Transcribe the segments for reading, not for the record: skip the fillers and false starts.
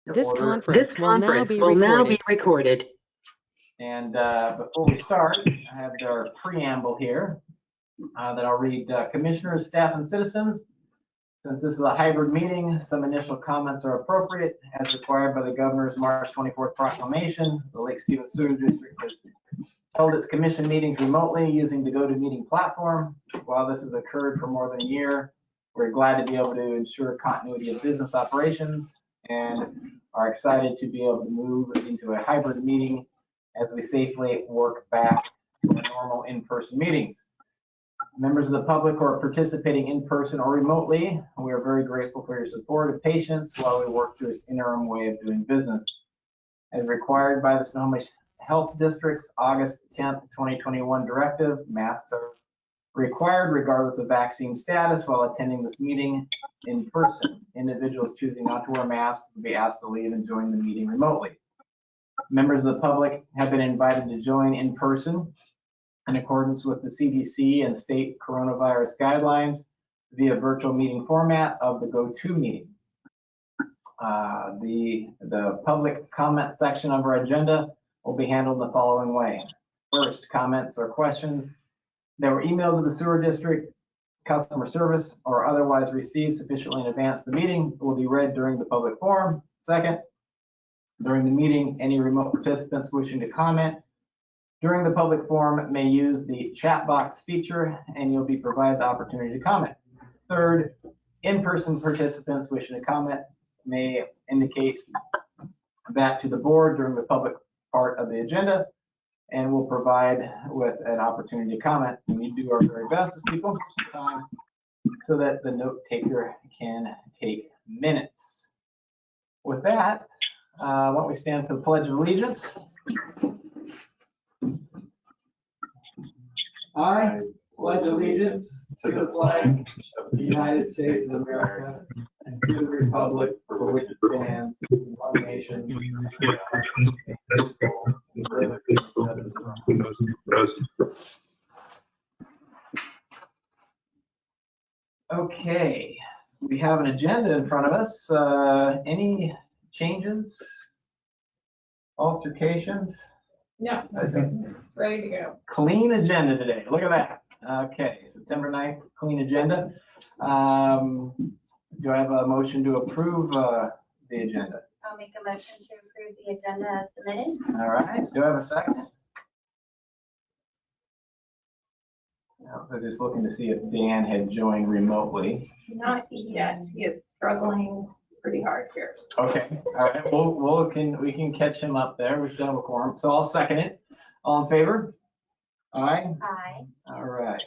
This conference will now be recorded. And before we start, I have our preamble here that I'll read. Commissioners, staff, and citizens, since this is a hybrid meeting, some initial comments are appropriate. As required by the governor's March 24th proclamation, the Lake Stevens Sewer District has held its commission meetings remotely using the GoToMeeting platform. While this has occurred for more than a year, we're glad to be able to ensure continuity of business operations and are excited to be able to move into a hybrid meeting as we safely work back to our normal in-person meetings. Members of the public who are participating in person or remotely, we are very grateful for your support and patience while we work through this interim way of doing business. As required by the Sonoma Health District's August 10th, 2021 directive, masks are required regardless of vaccine status while attending this meeting in person. Individuals choosing not to wear masks will be asked to leave and join the meeting remotely. Members of the public have been invited to join in person in accordance with the CDC and state coronavirus guidelines via virtual meeting format of the GoToMeeting. The public comment section of our agenda will be handled the following way. First, comments or questions that were emailed to the sewer district, customer service, or otherwise received sufficiently in advance of the meeting will be read during the public forum. Second, during the meeting, any remote participants wishing to comment during the public forum may use the chat box feature and you'll be provided the opportunity to comment. Third, in-person participants wishing to comment may indicate that to the board during the public part of the agenda, and we'll provide with an opportunity to comment. And we do our very best to speak one person at a time so that the note taker can take minutes. With that, why don't we stand for the Pledge of Allegiance? I pledge allegiance to the flag of the United States of America and to the republic for which it stands, one nation, Okay, we have an agenda in front of us. Any changes, altercations? No, ready to go. Clean agenda today. Look at that. Okay, September 9th, clean agenda. Do I have a motion to approve the agenda? I'll make a motion to approve the agenda as submitted. All right. Do I have a second? No, I was just looking to see if Dan had joined remotely. Not yet. He is struggling pretty hard here. Okay. All right. We can catch him up there. We still have a quorum. So I'll second it. All in favor? Aye. Aye. All right.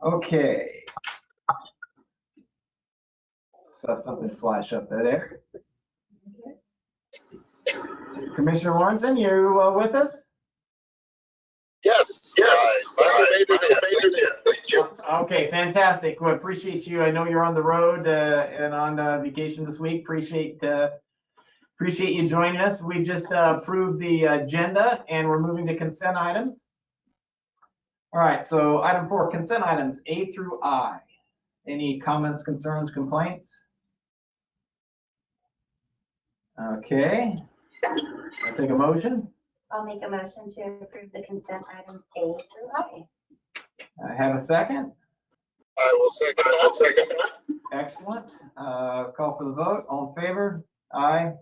Okay. Saw something flash up there. Commissioner Lawrenson, you with us? Yes. I made it in. Thank you. Okay, fantastic. We appreciate you. I know you're on the road and on vacation this week. Appreciate you joining us. We just approved the agenda and we're moving to consent items. All right, so item 4, consent items A through I. Any comments, concerns, complaints? Okay, I'll take a motion. I'll make a motion to approve the consent items A through I. I have a second. I will second that. Second. Excellent. Call for the vote. All in favor? Aye.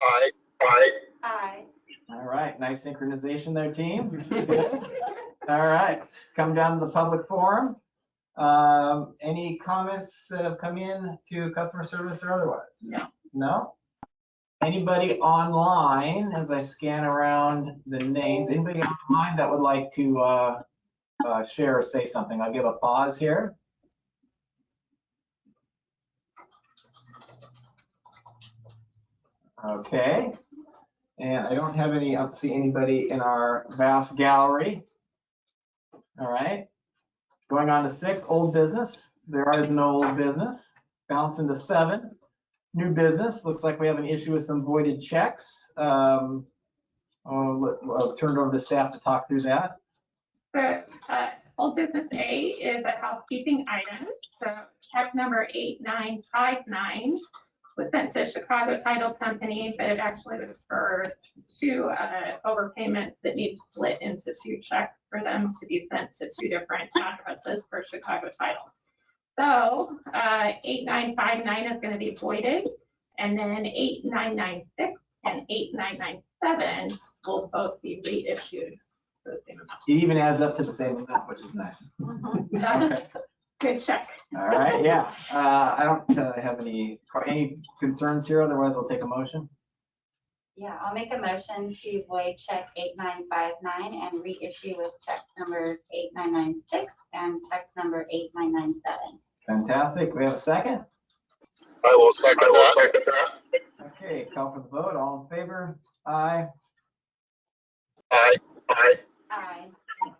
Aye. Aye. All right, nice synchronization there, team. Good. All right, come down to the public forum. Any comments that have come in to customer service or otherwise? No. No? Anybody online, as I scan around the names, anybody online that would like to share or say something? I'll give a pause here. Okay. And I don't have I don't see anybody in our vast gallery. All right. Going on to 6, old business. There is no old business. Bounce into 7. New business. Looks like we have an issue with some voided checks. I'll turn it over to staff to talk through that. So old business A is a housekeeping item. So check number 8959 with the sent to Chicago Title Company, but it actually was for two overpayments that need split into two checks for them to be sent to two different addresses for Chicago Title. So 8959 is going to be voided, and then 8996 and 8997 will both be reissued for the same amount. It even adds up to the same amount, which is nice. Okay. Good check. All right, yeah. I don't have any concerns here, otherwise I'll take a motion. Yeah, I'll make a motion to void check 8959 and reissue with check numbers 8996 and check number 8997. Fantastic. We have a second? I will second that. Okay, call for the vote. All in favor? Aye. Aye. Aye.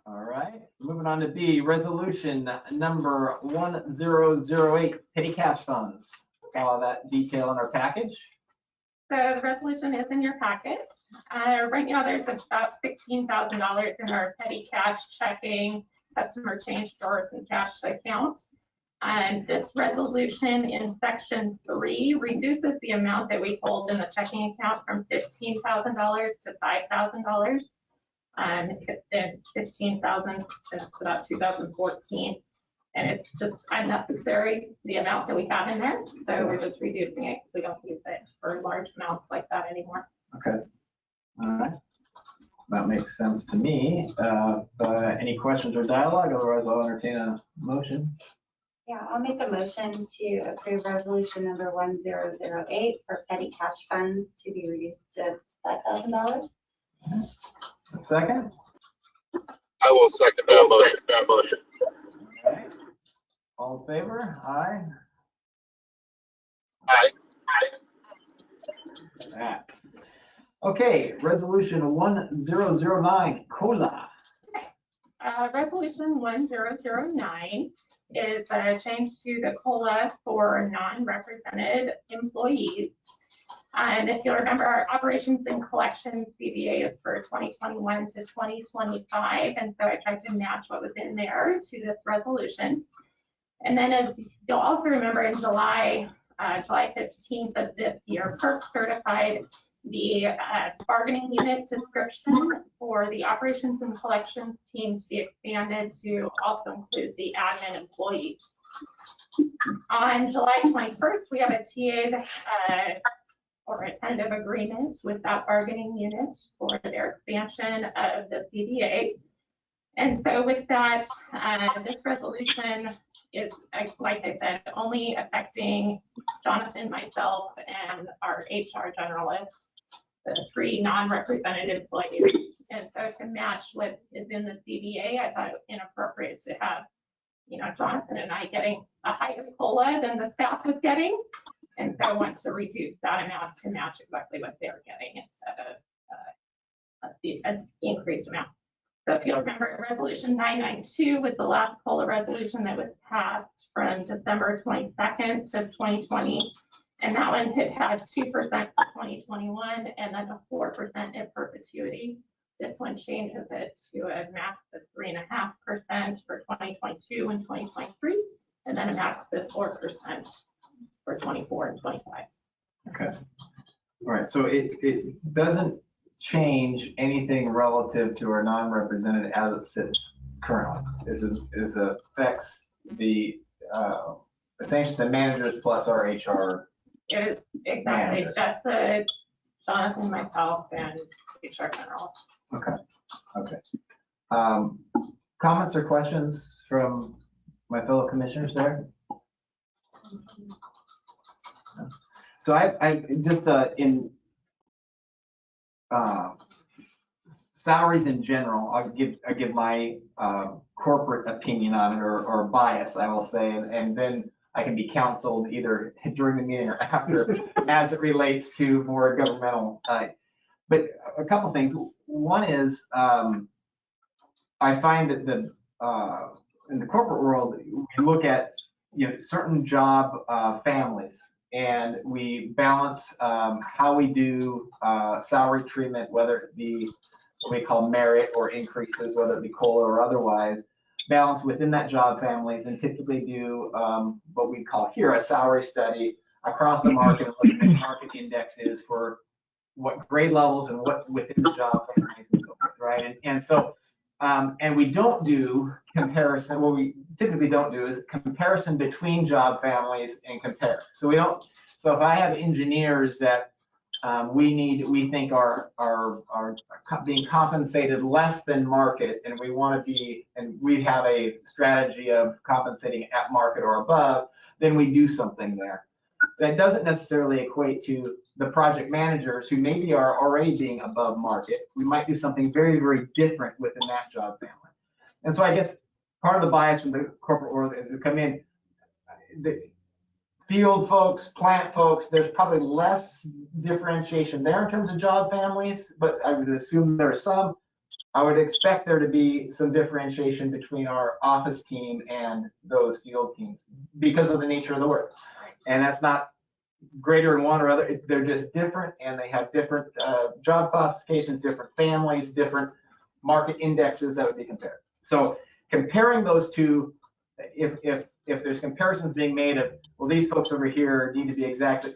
All right, moving on to B, resolution number 1008, petty cash funds. Saw that detail in our package. So the resolution is in your packet. Right now, there's about $16,000 in our petty cash checking, customer change drawers, and cash account. This resolution in section 3 reduces the amount that we hold in the checking account from $15,000 to $5,000. It's been $15,000 since about 2014, and it's just unnecessary, the amount that we have in there. So we're just reducing it because we don't use it for large amounts like that anymore. Okay. All right. That makes sense to me. Any questions or dialogue? Otherwise, I'll entertain a motion. Yeah, I'll make a motion to approve resolution number 1008 for petty cash funds to be reduced to $5,000. A second? I will second that motion. Okay. All in favor? Aye. Aye. That. Okay, resolution 1009, COLA. Resolution 1009 is a change to the COLA for non-represented employees. And if you'll remember, our operations and collections CBA is for 2021 to 2025. And so I tried to match what was in there to this resolution. And then as you'll also remember, in July 15th of this year, PERC certified the bargaining unit description for the operations and collections team to be expanded to also include the admin employees. On July 21st, we have a TA or a tentative agreement with that bargaining unit for their expansion of the CBA. And so with that, this resolution is, like I said, only affecting Jonathan, myself, and our HR generalist, the 3 non-represented employees. And so to match what is in the CBA, I thought it inappropriate to have, Jonathan and I getting a higher COLA than the staff was getting. And so I want to reduce that amount to match exactly what they're getting instead of an increased amount. So if you'll remember, Resolution 992 was the last COLA resolution that was passed from December 22nd of 2020. And that one had 2% for 2021 and then a 4% in perpetuity. This one changes it to a max of 3.5% for 2022 and 2023, and then a max of 4% for 24 and 25. Okay. All right, so it doesn't change anything relative to our non-represented as it sits currently. This affects the essentially the managers plus our HR. It is exactly managers. just the Jonathan, myself, and HR general. Okay. Comments or questions from my fellow commissioners there? So I just in salaries in general, I give my corporate opinion on it or bias, I will say, and then I can be counseled either during the meeting or after as it relates to more governmental. But a couple things. One is I find that in the corporate world, we look at certain job families, and we balance how we do salary treatment, whether it be what we call merit or increases, whether it be COLA or otherwise, balance within that job families, and typically do what we call here a salary study across the market and look at the market index is for what grade levels and what within the job families and so forth, right? And so, and we don't do comparison. What we typically don't do is comparison between job families and compare. So we don't. So if I have engineers that we think are being compensated less than market, and we want to be, and we have a strategy of compensating at market or above, then we do something there. That doesn't necessarily equate to the project managers who maybe are already being above market. We might do something very, very different within that job family. And so I guess part of the bias from the corporate world is to come in, the field folks, plant folks, there's probably less differentiation there in terms of job families, but I would assume there's some. I would expect there to be some differentiation between our office team and those field teams because of the nature of the work. And that's not greater in one or other. They're just different, and they have different job classifications, different families, different market indexes that would be compared. So comparing those two, if there's comparisons being made of, well, these folks over here need to be exactly,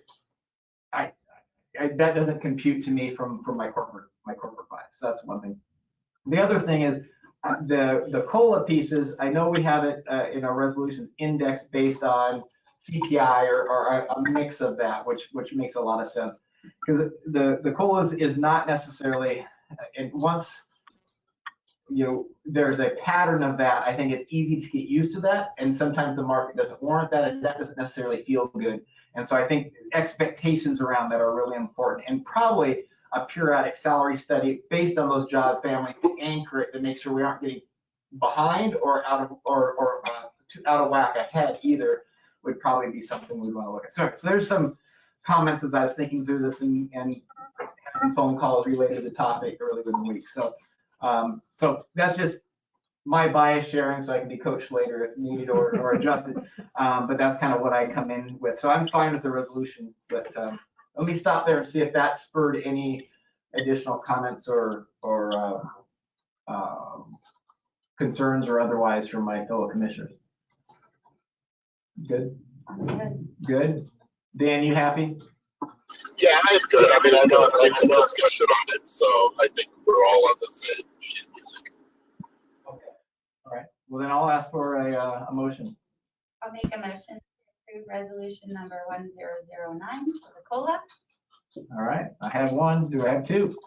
that doesn't compute to me from my corporate bias. So that's one thing. The other thing is the COLA pieces. I know we have it in our resolutions indexed based on CPI or a mix of that, which makes a lot of sense, because the COLAs is not necessarily, and once there's a pattern of that, I think it's easy to get used to that, and sometimes the market doesn't warrant that, and that doesn't necessarily feel good. And so I think expectations around that are really important, and probably a periodic salary study based on those job families to anchor it, to make sure we aren't getting behind or out of whack ahead either, would probably be something we want to look at. So there's some comments as I was thinking through this and had some phone calls related to the topic earlier in the week. So that's just my bias sharing, so I can be coached later if needed or adjusted. But that's kind of what I come in with. So I'm fine with the resolution, but let me stop there and see if that spurred any additional comments or concerns or otherwise from my fellow commissioners. Good? Good. Dan, you happy? Yeah, I'm good. I mean, I know I've had some discussion on it, so I think we're all on the same sheet of music. Okay. All right. Well, then I'll ask for a motion. I'll make a motion to approve resolution number 1009 for the COLA. All right. I have one. Do I have two?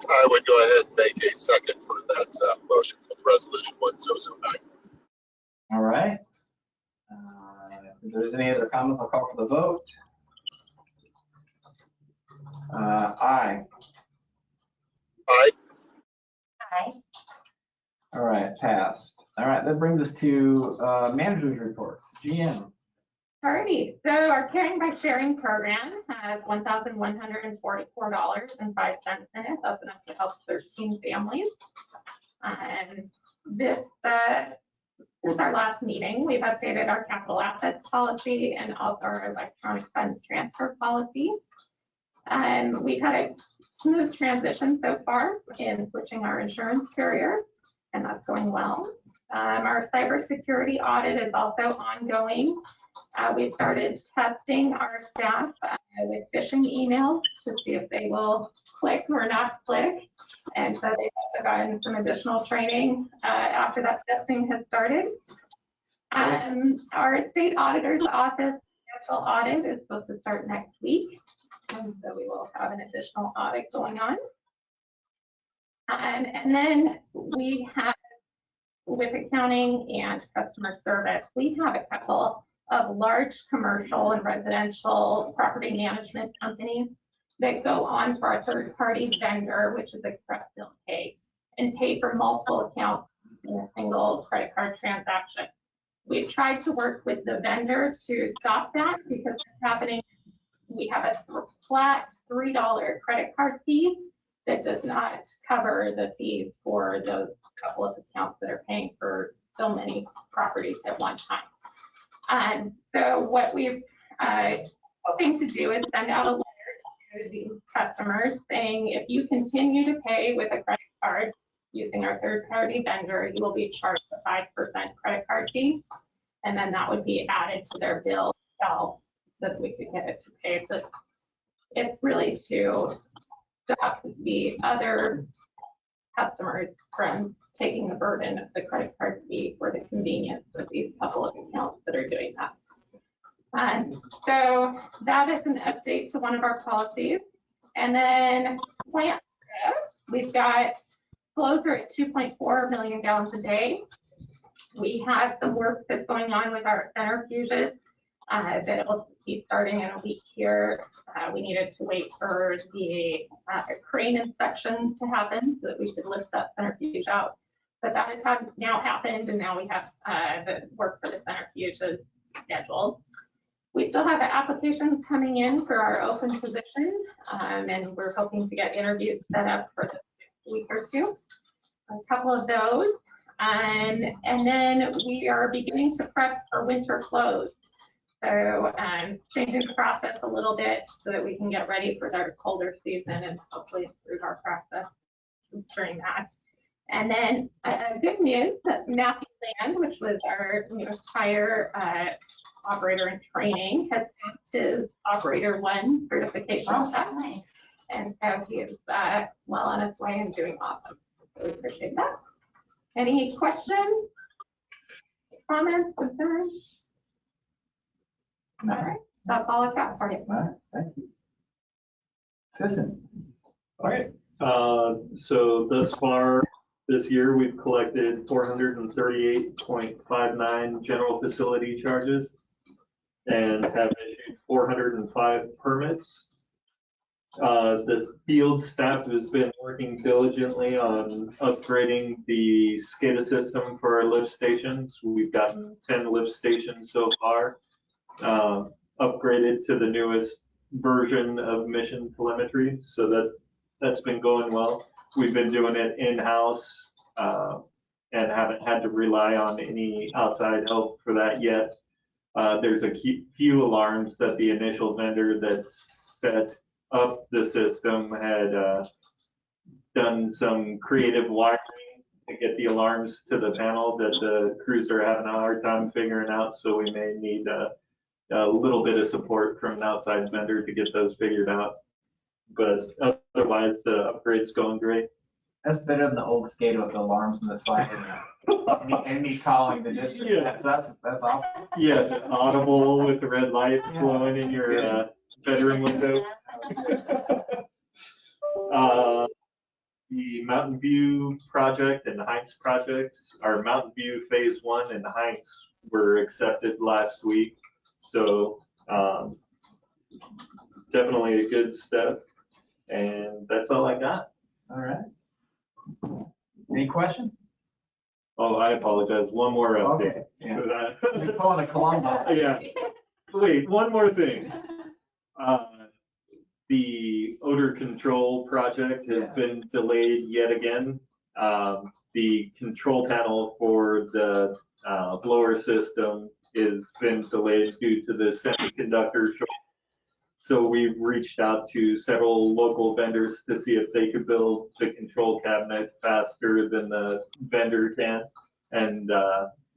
I would go ahead and make a second for that motion for the resolution 1009. All right. If there's any other comments, I'll call for the vote. Aye. Aye. Aye. All right, passed. All right, that brings us to managers reports. GM. Alrighty, so our Caring by Sharing program has $1,144.05 in it. That's enough to help 13 families. And this since our last meeting, we've updated our capital assets policy and also our electronic funds transfer policy. And we've had a smooth transition so far in switching our insurance carrier, and that's going well. Our cybersecurity audit is also ongoing. We started testing our staff with phishing emails to see if they will click or not click. And so they've also gotten some additional training after that testing has started. Our state auditor's office financial audit is supposed to start next week. And so we will have an additional audit going on. And then we have, with accounting and customer service, we have a couple of large commercial and residential property management companies that go on to our third-party vendor, which is Express Bill Pay, and pay for multiple accounts in a single credit card transaction. We've tried to work with the vendor to stop that because it's happening. We have a flat $3 credit card fee that does not cover the fees for those couple of accounts that are paying for so many properties at one time. So what we're hoping to do is send out a letter to these customers saying, if you continue to pay with a credit card using our third-party vendor, you will be charged a 5% credit card fee, and then that would be added to their bill. so that we could get it to pay. So it's really to stop the other customers from taking the burden of the credit card fee for the convenience of these couple of accounts that are doing that. So that is an update to one of our policies. And then plant, we've got flows are at 2.4 million gallons a day. We have some work that's going on with our centrifuges that will be starting in a week here. We needed to wait for the crane inspections to happen so that we could lift that centrifuge out. But that has now happened, and now we have the work for the centrifuges scheduled. We still have applications coming in for our open position, and we're hoping to get interviews set up for this week or two. A couple of those. And then we are beginning to prep for winter close. So changing the process a little bit so that we can get ready for their colder season and hopefully improve our process during that. And then good news that Matthew Land, which was our newest hire operator in training, has passed his Operator 1 certification. Awesome. And so he is well on his way and doing awesome. So we appreciate that. Any questions, comments, concerns? No. All right, that's all I've got for you. All right, thank you. Citizen. All right, so thus far this year, we've collected 438.59 general facility charges and have issued 405 permits. The field staff has been working diligently on upgrading the SCADA system for our lift stations. We've gotten 10 lift stations so far, upgraded to the newest version of mission telemetry. So that's been going well. We've been doing it in-house and haven't had to rely on any outside help for that yet. There's a few alarms that the initial vendor that set up the system had done some creative wiring to get the alarms to the panel that the crews are having a hard time figuring out. So we may need a little bit of support from an outside vendor to get those figured out. But otherwise, the upgrade's going great. That's better than the old SCADA with the alarms and the sliding. and me calling the district. Yeah. That's awesome. Yeah, audible with the red light glowing in your bedroom window. The Mountain View project and the Heights projects, our Mountain View Phase 1 and the Heights were accepted last week. So definitely a good step. And that's all I got. All right. Any questions? Oh, I apologize. One more update. Okay. Yeah. You're pulling a Columbo. Yeah. Wait, one more thing. The odor control project has been delayed yet again. The control panel for the blower system has been delayed due to the semiconductor shortage. So we've reached out to several local vendors to see if they could build the control cabinet faster than the vendor can, and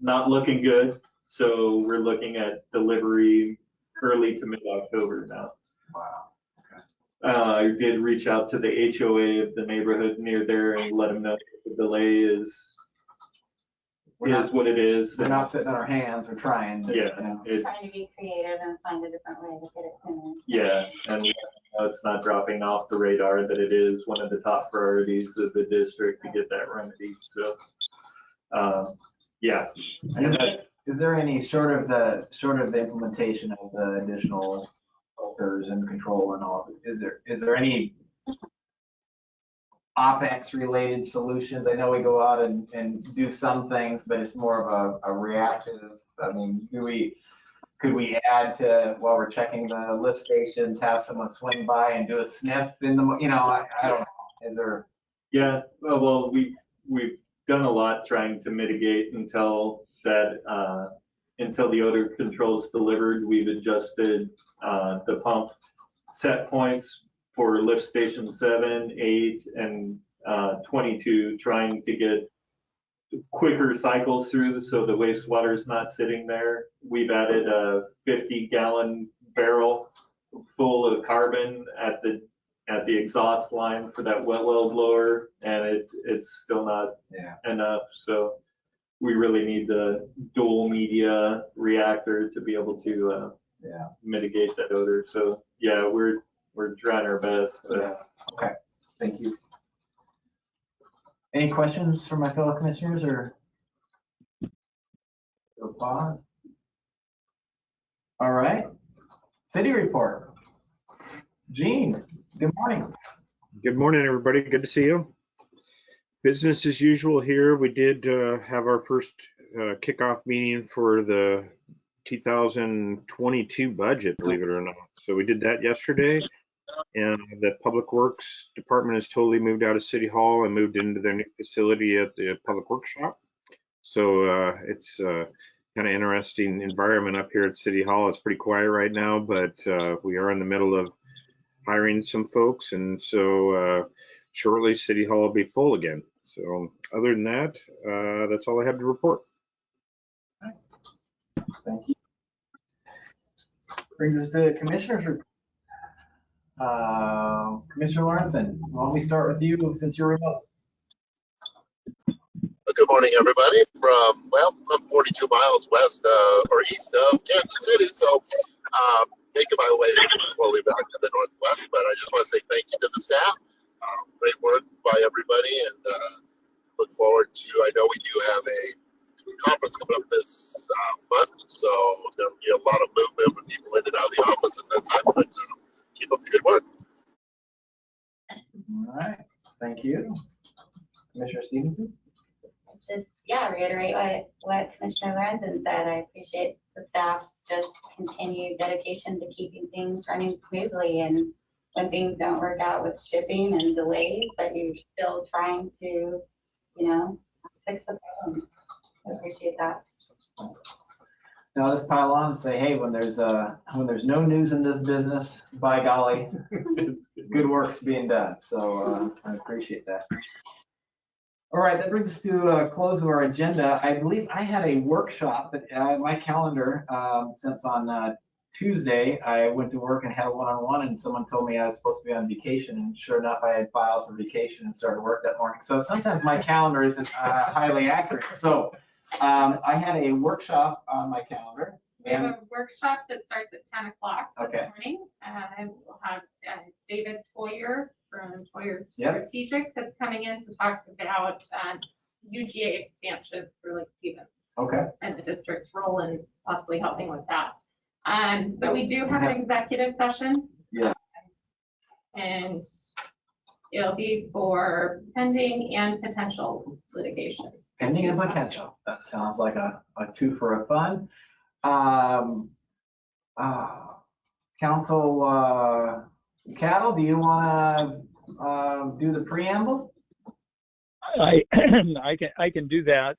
not looking good. So we're looking at delivery early to mid-October now. Wow. I did reach out to the HOA of the neighborhood near there and let them know the delay is what it is. We're not sitting on our hands. We're trying. Yeah, Trying to be creative and find a different way to get it sooner. yeah, and it's not dropping off the radar that it is one of the top priorities of the district to get that remedy. So, yeah. Is there any short of the implementation of the additional filters and control and all? Is there any OpEx related solutions? I know we go out and do some things, but it's more of a reactive. I mean, could we add to, while we're checking the lift stations, have someone swing by and do a sniff in the, I don't know. Is there? Yeah, well, we've done a lot trying to mitigate until the odor control is delivered. We've adjusted the pump set points for lift station 7, 8, and 22, trying to get quicker cycles through so the wastewater is not sitting there. We've added a 50-gallon barrel full of carbon at the exhaust line for that wet well blower, and it's still not enough. So we really need the dual media reactor to be able to mitigate that odor. So yeah, we're trying our best. But Okay, thank you. Any questions from my fellow commissioners or? Pause. All right, city report. Gene, good morning. Good morning, everybody. Good to see you. Business as usual here. We did have our first kickoff meeting for the 2022 budget, believe it or not. So we did that yesterday, and the Public Works Department has totally moved out of City Hall and moved into their new facility at the Public Works Shop. So it's kind of interesting environment up here at City Hall. It's pretty quiet right now, but we are in the middle of hiring some folks, and so shortly City Hall will be full again. So other than that, that's all I have to report. Thank you. Brings us to commissioners report. Commissioner Lawrenson, why don't we start with you since you're remote? Good morning, everybody. I'm 42 miles west or east of Kansas City, so making my way slowly back to the northwest. But I just want to say thank you to the staff. Great work by everybody, and look forward to. I know we do have a conference coming up this month, so there will be a lot of movement with people in and out of the office at that time. But keep up the good work. All right, thank you, Commissioner Stevenson. Just, reiterate what Commissioner Lorenzen said. I appreciate the staff's just continued dedication to keeping things running smoothly, and when things don't work out with shipping and delays, that you're still trying to, fix the problem. I appreciate that. Now let's pile on and say, hey, when there's no news in this business, by golly, good work's being done. So I appreciate that. All right, that brings us to a close of our agenda. I believe I had a workshop that my calendar, since on Tuesday, I went to work and had a one-on-one, and someone told me I was supposed to be on vacation, and sure enough, I had filed for vacation and started work that morning. So sometimes my calendar isn't highly accurate. So I had a workshop on my calendar. We have a workshop that starts at 10 o'clock this Okay. morning. We'll have David Toyer from Toyer Yep. Strategic that's coming in to talk about UGA expansion for Lake Stevens Okay. and the district's role in possibly helping with that. But we do have an executive session. Yeah. And it'll be for pending and potential litigation. Pending and potential. That sounds like a two for a fun. Council Cattle, do you want to do the preamble? I can do that.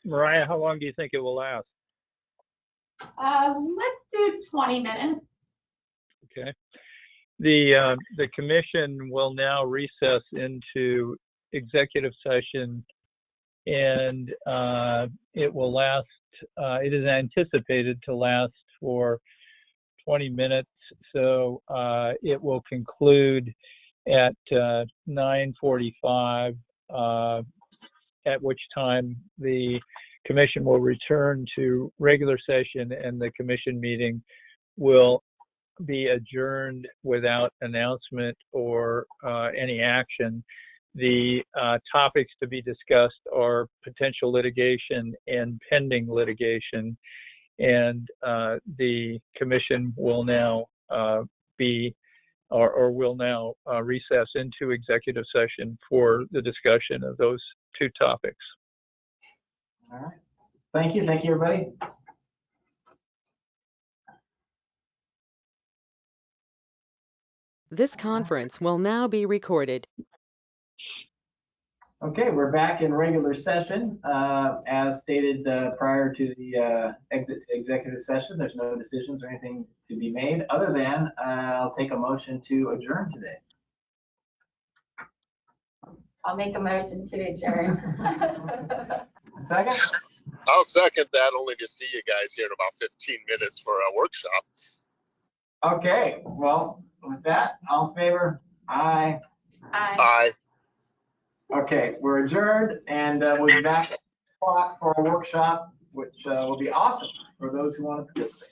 Mariah, how long do you think it will last? Let's do 20 minutes. Okay. The commission will now recess into executive session, and it will last. It is anticipated to last for 20 minutes, so it will conclude at 9:45, at which time the commission will return to regular session, and the commission meeting will be adjourned without announcement or any action. The topics to be discussed are potential litigation and pending litigation, and the commission will now will now recess into executive session for the discussion of those two topics. All right. Thank you. Thank you, everybody. This conference will now be recorded. Okay, we're back in regular session. As stated prior to the exit to executive session, there's no decisions or anything to be made other than I'll take a motion to adjourn today. I'll make a motion to adjourn. Second? I'll second that, only to see you guys here in about 15 minutes for a workshop. Okay, well, with that, all in favor? Aye. Aye. Okay, we're adjourned, and we'll be back at 4 o'clock for a workshop, which will be awesome for those who want to participate.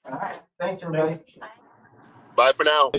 All right, thanks, everybody. Bye for now.